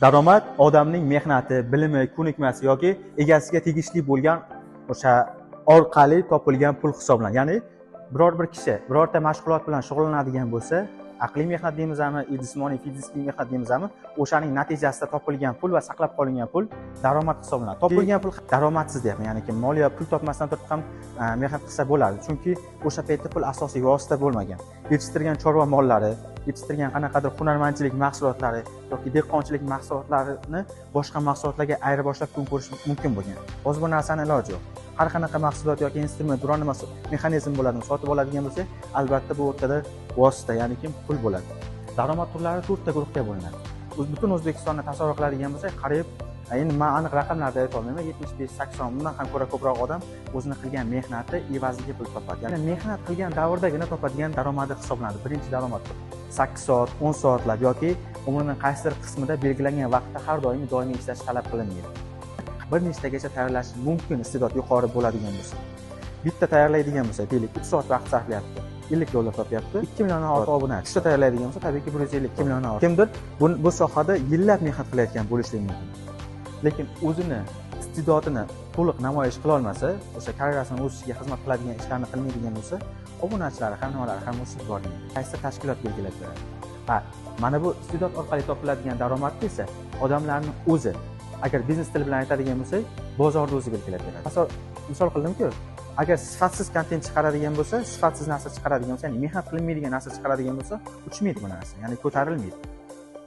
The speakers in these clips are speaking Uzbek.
Daromad odamning mehnati, bilimi, ko'nikmasi yoki egasiga tegishli bo'lgan o'sha orqali topilgan pul hisoblanadi. Ya'ni biror bir kishi birorta mashg'ulot bilan shug'ullanadigan bo'lsa, aqliy mehnat deymizmi, jismoniy fizik mehnat deymizmi, o'shaning natijasida topilgan pul va saqlab qolingan pul daromad hisoblanadi. Topilgan pul daromadsiz deyapman, ya'ni kim moliya pul topmasdan turib ham mehnat qilsa bo'ladi. Chunki o'sha paytda pul asosiy vosita bo'lmagan. Yetishtirgan chorva mollari, yetishtirgan qanaqadir hunarmandchilik mahsulotlari yoki dehqonchilik mahsulotlarini boshqa mahsulotlarga ayirib boshlab kun ko'rish mumkin bo'lgan. Hozir bu narsani iloji yo'q. Har qanaqa mahsulot yoki instrument, biron nima mexanizm bo'ladi, sotib oladigan bo'lsa, albatta bu o'rtada vosita, ya'ni kim pul bo'ladi. Daromad turlari 4 ta guruhga bo'linadi. Butun O'zbekistonni tasavvur qiladigan bo'lsak, qariyb endi men aniq raqamlarni ayta olmayman, 75-80 bundan ham ko'proq odam o'zini qilgan mehnati evaziga pul topadi. Ya'ni mehnat qilgan davrdagina topadigan daromadi hisoblanadi. Birinchi daromad 8 soat, 10 soatlab yoki umrining qaysidir qismida belgilangan vaqtda har doim doimiy ishlash talab qilinmaydi. Bir nechtagacha tayyorlash mumkin iste'dod yuqori bo'ladigan bo'lsa. Bitta tayyorlaydigan bo'lsa, deylik 3 soat vaqt sarflayapti, $50 topyapti, 2 milliondan ortiq obunachi. Ikkita tayyorlaydigan bo'lsa, tabiiyki 152 milliondan ortiq. Kimdir bu sohada yillab mehnat qilayotgan bo'lishi mumkin. Lekin o'zini iste'dodini to'liq namoyish qila olmasa, o'sha karyerasini o'sishiga xizmat qiladigan ishlarni qilmaydigan bo'lsa, obunachilari ham nimalari ham o'sib bormaydi. Qaysi tashkilot belgilab beradi. Ha, mana bu iste'dod orqali topiladigan daromadni esa odamlarning o'zi, agar biznes tili bilan aytadigan bo'lsak, bozorda o'zi belgilab beradi. Misol qildim-ku, agar sifatsiz kontent chiqaradigan bo'lsa, sifatsiz narsa chiqaradigan bo'lsa, ya'ni mehnat qilinmaydigan narsa chiqaradigan bo'lsa, uchmaydi bu narsa, ya'ni ko'tarilmaydi.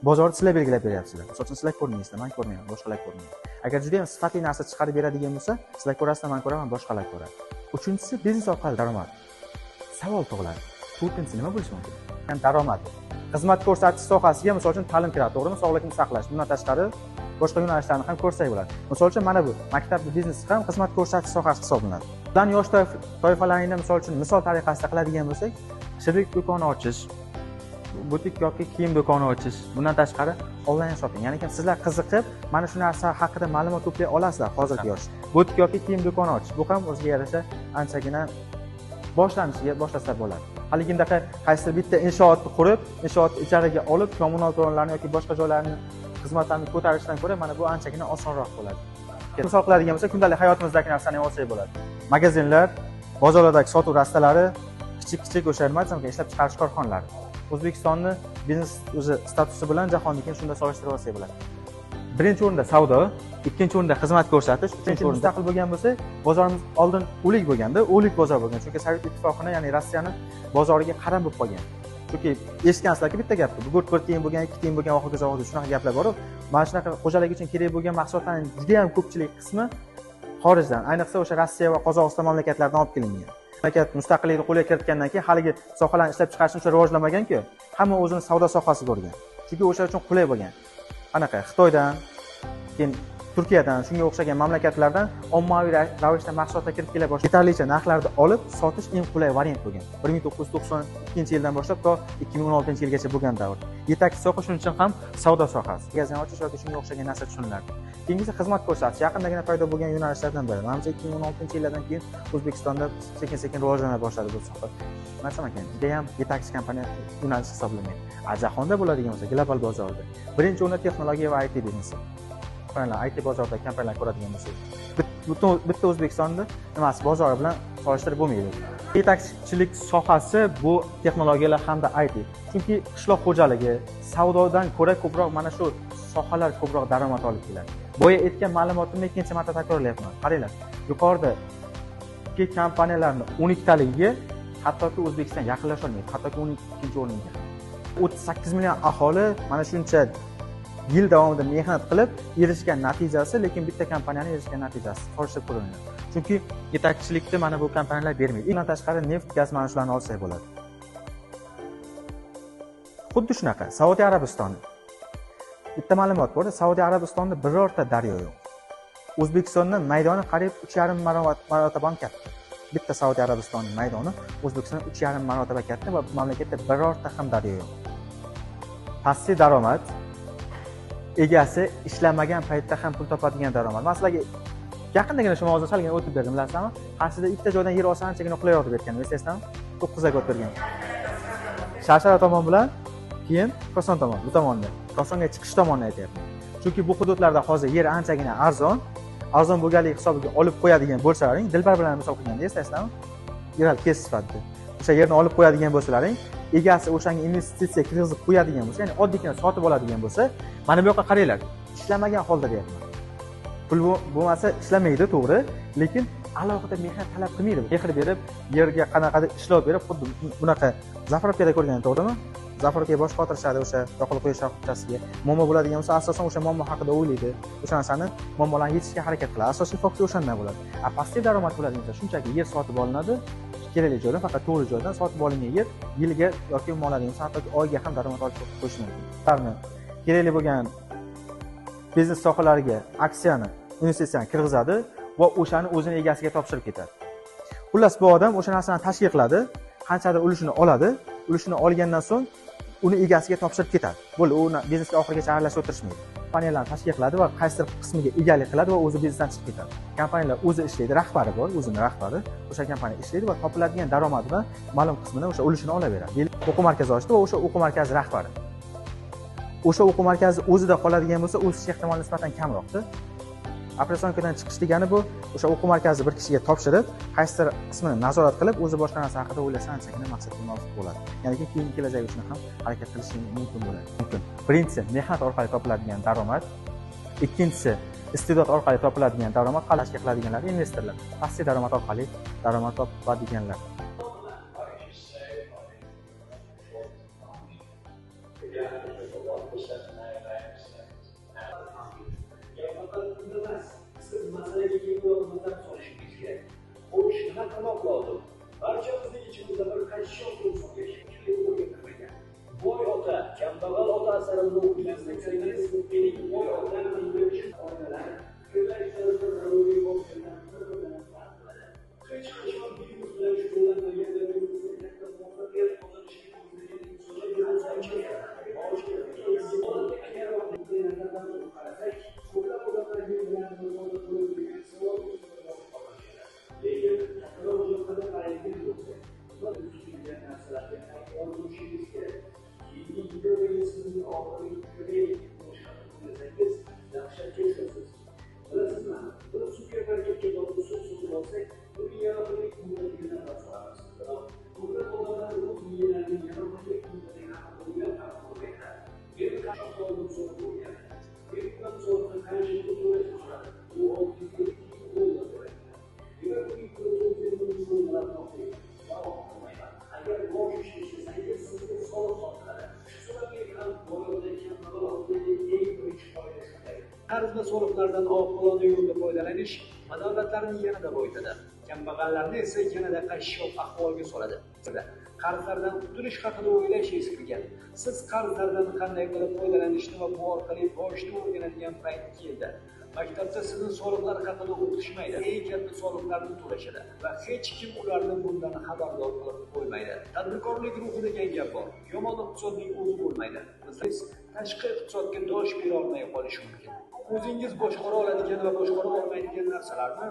Bozorda sizlar belgilab beryapsizlar. Masalan, sizlar ko'rmaysizlar, men ko'rmayman, boshqalar ko'rmaydi. Agar juda ham sifatli narsa chiqarib beradigan bo'lsa, sizlar ko'rasizlar, men ko'raman, boshqalar ko'radi. Uchinchisi biznes orqali daromad. Savol tug'iladi. To'rtinchisi nima bo'lishi mumkin? Ya'ni daromad. Xizmat ko'rsatish sohasiga, misol uchun, ta'lim kiradi, to'g'rimi? Sog'liqni saqlash, bundan tashqari boshqa yo'nalishlarni ham ko'rsak bo'ladi. Misol uchun, mana bu maktabda biznes ham xizmat ko'rsatish sohasi hisoblanadi. Bundan yosh toifalaringni misol uchun misol tariqasida qiladigan bo'lsak, shirik do'koni ochish, butik yoki kiyim do'koni ochish, bundan tashqari onlayn shopping. Ya'ni sizlar qiziqib, mana shu narsa haqida ma'lumot to'play olasizlar hozirgi yoshda. Butik yoki kiyim do'koni ochish, bu ham o'ziga yarasha anchagina boshlanishiga boshlasa bo'ladi. Haligindaqa qaysi bitta inshootni qurib, inshootni ijaraga olib, kommunal to'lovlarni yoki boshqa joylarni xizmatlarni ko'tarishdan ko'ra, mana bu anchagina osonroq bo'ladi. Misol qiladigan bo'lsa, kundalik hayotimizdagi narsani olsak bo'ladi. Magazinlar, bozorlardagi sotuv rastalari, kichik o'sha nima desam, ishlab chiqarish korxonalari. O'zbekistonni biznes o'zi statusi bilan jahonga shunda solishtirib olsak bo'ladi. Birinchi o'rinda savdo, ikkinchi o'rinda xizmat ko'rsatish, uchinchi o'rinda mustaqil bo'lgan bo'lsa, bozorimiz oldin o'lik bo'lganda, o'lik bozor bo'lgan. Chunki Sovet ittifoqini, ya'ni Rossiyani bozoriga qaram bo'lib qolgan. Chunki eshitgansizlarki bitta gapni, bu bir tiyin bo'lgan, 2 tiyin bo'lgan, oxirgi zavodda shunaqa gaplar bor. Mana shunaqa xo'jalik uchun kerak bo'lgan mahsulotlarning juda ham ko'pchilik qismi xorijdan, ayniqsa o'sha Rossiya va Qozog'iston mamlakatlaridan olib kelingan. Mamlakat mustaqillikni qo'lga kiritgandan keyin haligi sohalarni ishlab chiqarishni uncha rivojlamagan-ku, hamma o'zini savdo sohasiga o'rgan. Chunki o'sha uchun qulay bo'lgan. Qanaqa Xitoydan, keyin Turkiyadan, shunga o'xshagan mamlakatlardan ommaviy ravishda mahsulotlar kirib kela boshladi. Yetarlicha narxlarda olib sotish eng qulay variant bo'lgan. 1992-yildan boshlab to 2016-yilgacha bo'lgan davr. Yetakchi soha shuning uchun ham savdo sohasi. Magazin ochish yoki shunga o'xshagan narsa tushuniladi. Keyingisi xizmat ko'rsatish, yaqindagina paydo bo'lgan yo'nalishlardan biri. Menimcha 2016-yillardan keyin O'zbekistonda sekin-sekin rivojlana boshladi bu soha. Masalan, juda ham yetakchi kompaniya yo'nalish hisoblanmaydi. Jahonda bo'ladigan bo'lsa, global bozorda birinchi o'rinda texnologiya va IT biznesi. IT bozorida kompaniyalar ko'radigan bo'lsak, bitta O'zbekistonda nimasi bozori bilan solishtirib bo'lmaydi. Yetakchilik sohasi bu texnologiyalar hamda IT. Chunki qishloq xo'jaligi, savdodan ko'ra ko'proq mana shu sohalar ko'proq daromad olib keladi. Boya aytgan ma'lumotimni ikkinchi marta takrorlayapman. Qaranglar, yuqoridagi kompaniyalarning 12 taligiga hattoki O'zbekiston yaqinlasha olmaydi, hattoki 12-chi o'ringa. 38 million aholi mana shuncha yil davomida mehnat qilib erishgan natijasi, lekin bitta kompaniyaning erishgan natijasi solishtirib ko'riladi. Chunki yetakchilikni mana bu kompaniyalar bermaydi. Undan tashqari neft, gaz mana shularni olsak bo'ladi. Xuddi shunaqa Saudiya Arabistoni. Bitta ma'lumot bor, Saudiya Arabistonda birorta daryo yo'q. O'zbekistonning maydoni qariyb 3,5 marotaba katta. Bitta Saudiya Arabistonining maydoni O'zbekistondan 3,5 marotaba katta va bu mamlakatda birorta ham daryo yo'q. Pastki daromad, egasi ishlamagan paytda ham pul topadigan daromad. Masalan, yaqindagina shu mavzuga salgina o'tib berdim, bilasizmi? Qarshida ikkita joydan yer olsa anchagina qulay olib bergan, eslaysizmi? 9 ga o'tib bergan. Sharshara tomon bilan keyin Koson tomon, bu tomonda. Kosonga chiqish tomonni aytyapman. chunki bu hududlarda hozir yer anchagina arzon bo'lganligi hisobiga olib qo'yadigan bo'lsalaring, Dilbar bilan misol qilganda eslaysizlarmi, yer kes sifatida o'sha yerni olib qo'yadigan bo'lsalaring, egasi o'shanga investitsiya kirgizib qo'yadigan bo'lsa, ya'ni oddiygina sotib oladigan bo'lsa, mana bu yoqqa qaranglar, ishlamagan holda deyapman. Pul bo'lmasa ishlamaydi, to'g'ri, lekin alohida mehnat talab qilmaydi. Mehr berib, yerga qanaqadir ishlov berib, xuddi bunaqa Zafarovkada ko'rgan, to'g'rimi? Zafarovkaga bosh qotirishadi o'sha yoqilib qo'yish shoxobchasiga. Muammo bo'ladigan bo'lsa, asosan o'sha muammo haqida o'ylaydi. O'sha narsani muammolarni yechishga harakat qiladi. Asosiy fokus o'shandan bo'ladi. Passiv daromad bo'ladigan bo'lsa, shunchaki yer sotib olinadi, kerakli joydan, faqat to'g'ri joydan sotib olingan yer yiliga yoki umuman hattoki oyiga ham daromad olib qo'yish mumkin. Ularni kerakli bo'lgan biznes sohalariga aksiyani, investitsiyani kirgizadi va o'shani o'zini egasiga topshirib ketadi. Xullas, bu odam o'sha narsani tashkil qiladi, qanchadir ulushini oladi, ulushini olgandan so'ng uni egasiga topshirib ketadi. Bo'ldi, u biznesga oxirigacha aralashib o'tirishmaydi. Kompaniyalarni tashkil qiladi va qaysidir qismiga egalik qiladi va o'zi biznesdan chiqib ketadi. Kompaniyalar o'zi ishlaydi, rahbari bor, o'zining rahbari, o'sha kompaniya ishlaydi va topiladigan daromadidan ma'lum qismini o'sha ulushini olaveradi. O'quv markazi ochdi va o'sha o'quv markazi rahbari. O'sha o'quv markazi o'zida qoladigan bo'lsa, o'sish ehtimoli nisbatan kamroqda. Operasionkadan chiqish degani bu o'sha o'quv markazi bir kishiga topshirib, qaysidir qismini nazorat qilib, o'zi boshqa narsa haqida o'ylasa anchagina maqsadga muvofiq bo'ladi. Ya'ni keyingi kelajak uchun ham harakat qilish mumkin bo'ladi. Birinchisi mehnat orqali topiladigan daromad, ikkinchisi iste'dod orqali topiladigan daromad, qalashga qiladiganlar investorlar, passiv daromad orqali daromad topadiganlar. Barchamizning ichimizda bir qashshoq inson yashaydi. Boy ota, kambag'al ota asarini o'qiyotgan mening boy otam oilalar hech qachon biznes bilan shug'ullanmagan katta muvaffaqiyat qarz va soliqlardan oqilona yo'lda foydalanish adolatlarni yanada boyitadi, kambag'allarni esa yanada qashshoq ahvolga soladi. Qarzlardan qutulish haqida o'ylash eskirgan. Siz qarzlardan qanday qilib foydalanishni va bu orqali boshni o'rganadigan payt keldi. Maktabda sizni soliqlar haqida o'qitishmaydi. Eng katta soliqlarni to'lashadi va hech kim ularni bundan xabardor qilib qo'ymaydi. Tadbirkorlik ruhida keng gap bor. Yomon iqtisodning o'zi bo'lmaydi. Siz tashqi iqtisodga dosh bera olmay qolish mumkin. O'zingiz boshqara oladigan va boshqara olmaydigan narsalarni